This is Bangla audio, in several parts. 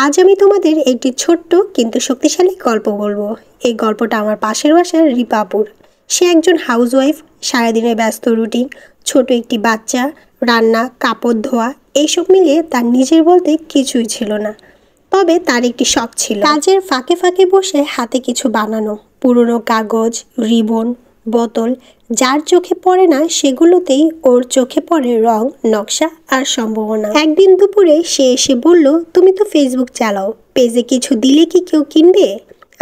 আজ আমি তোমাদের একটি ছোট্ট কিন্তু শক্তিশালী গল্প বলবো। এই গল্পটা আমার পাশের বাসার রিপা আপুর। সে একজন হাউসওয়াইফ, সারাদিনের ব্যস্ত রুটিন, ছোট একটি বাচ্চা, রান্না, কাপড় ধোয়া, এইসব মিলিয়ে তার নিজের বলতে কিছুই ছিল না। তবে তার একটি শখ ছিল, কাজের ফাঁকে ফাঁকে বসে হাতে কিছু বানানো, পুরনো কাগজ, রিবন, বোতল, যার চোখে পড়ে না সেগুলোতেই ওর চোখে পড়ে রং, নকশা আর সম্ভাবনা। একদিন দুপুরে সে এসে বলল, তুমি তো ফেসবুক চালাও, পেজে কিছু দিলে কি কেউ কিনবে?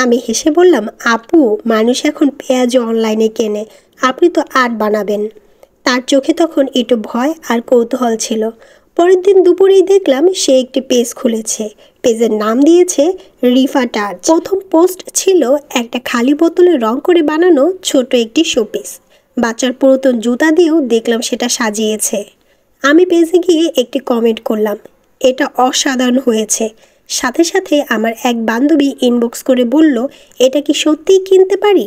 আমি হেসে বললাম, আপু, মানুষ এখন পেঁয়াজও অনলাইনে কেনে, আপনি তো আর্ট বানাবেন। তার চোখে তখন একটু ভয় আর কৌতূহল ছিল। পরের দিন দুপুরেই দেখলাম সে একটি পেজ খুলেছে। পেজের নাম দিয়েছে রিফা টাচ। প্রথম পোস্ট ছিল একটা খালি বোতলে রং করে বানানো ছোট একটি শোপিস। বাচ্চার পুরাতন জুতা দিয়েও দেখলাম সেটা সাজিয়েছে। আমি পেজে গিয়ে একটি কমেন্ট করলাম, এটা অসাধারণ হয়েছে। সাথে সাথে আমার এক বান্ধবী ইনবক্স করে বলল, এটা কি সত্যিই কিনতে পারি?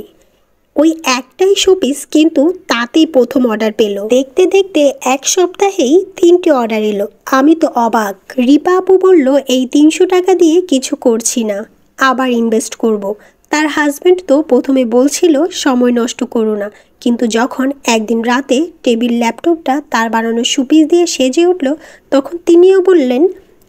ওই একটাই শোপিস, কিন্তু তাতেই প্রথম অর্ডার পেল। দেখতে দেখতে এক সপ্তাহেই 3টে অর্ডার এলো। আমি তো অবাক। রিপা আপু বলল, এই 300 টাকা দিয়ে কিছু করছি না, আবার ইনভেস্ট করব। তার হাজব্যান্ড তো প্রথমে বলছিল সময় নষ্ট করো না, কিন্তু যখন একদিন রাতে টেবিল ল্যাপটপটা তার বানানো শোপিস দিয়ে সেজে উঠল, তখন তিনিও বললেন,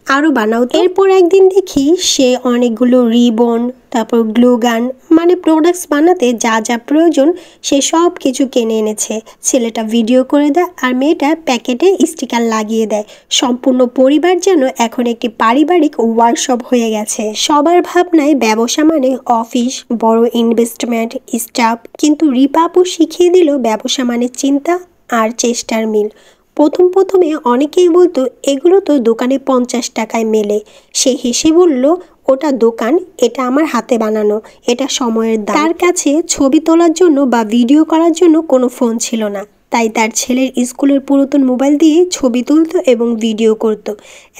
আরও বানাও। এরপর একদিন দেখি সে অনেকগুলো রিবন, তারপর গ্লু গান, মানে প্রোডাক্টস বানাতে যা যা প্রয়োজন সে সব কিছু কিনে এনেছে। ছেলেটা ভিডিও করে দেয় আর মেয়েটা প্যাকেটে স্টিকার লাগিয়ে দেয়। সম্পূর্ণ পরিবার যেন এখন একটি পারিবারিক ওয়ার্কশপ হয়ে গেছে। সবার ভাবনায় ব্যবসা মানে অফিস, বড় ইনভেস্টমেন্ট, স্টাফ, কিন্তু রিপা আপু শিখিয়ে দিল ব্যবসা মানে চিন্তা আর চেষ্টার মিল। প্রথমে অনেকেই বলতো, এগুলো তো দোকানে 50 টাকায় মেলে। সে হেসে বলল, ওটা দোকান, এটা আমার হাতে বানানো, এটা সময়ের দাম। তার কাছে ছবি তোলার জন্য বা ভিডিও করার জন্য কোনো ফোন ছিল না, তাই তার ছেলের স্কুলের পুরাতন মোবাইল দিয়ে ছবি তুলতো এবং ভিডিও করত।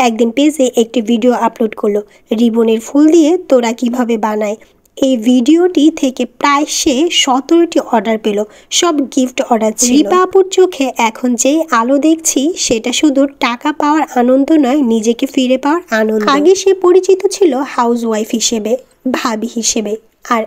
একদিন পেজে একটি ভিডিও আপলোড করলো, রিবনের ফুল দিয়ে তোরা কিভাবে বানায়। এই ভিডিওটি থেকে প্রায় সে 17টি অর্ডার পেল, সব গিফট অর্ডার ছিল। রিপা আপুর চোখে এখন যেই আলো দেখছি সেটা শুধু টাকা পাওয়ার আনন্দ নয়, নিজেকে ফিরে পাওয়ার আনন্দ। আগে সে পরিচিত ছিল হাউসওয়াইফ হিসেবে, ভাবি হিসেবে, আর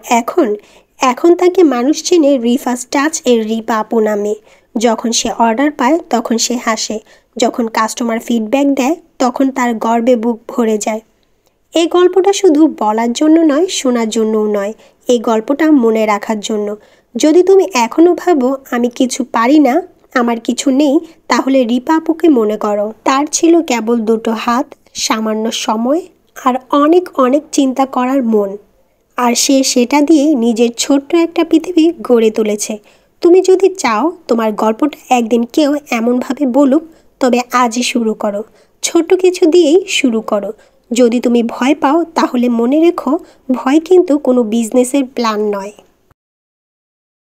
এখন তাকে মানুষ চেনে রিফাস টাচ এর রিপা আপু নামে। যখন সে অর্ডার পায় তখন সে হাসে, যখন কাস্টমার ফিডব্যাক দেয় তখন তার গর্বে বুক ভরে যায়। এই গল্পটা শুধু বলার জন্য নয়, শোনার জন্যও নয়, এই গল্পটা মনে রাখার জন্য। যদি তুমি এখনও ভাবো আমি কিছু পারি না, আমার কিছু নেই, তাহলে রিপা আপুকে মনে করো। তার ছিল কেবল 2টো হাত, সামান্য সময় আর অনেক অনেক চিন্তা করার মন, আর সে সেটা দিয়ে নিজের ছোট্ট একটা পৃথিবী গড়ে তুলেছে। তুমি যদি চাও তোমার গল্পটা একদিন কেউ এমনভাবে বলুক, তবে আজই শুরু করো, ছোট্ট কিছু দিয়েই শুরু করো। যদি তুমি ভয় পাও তাহলে মনে রেখো, ভয় কিন্তু কোনো বিজনেসের প্ল্যান নয়।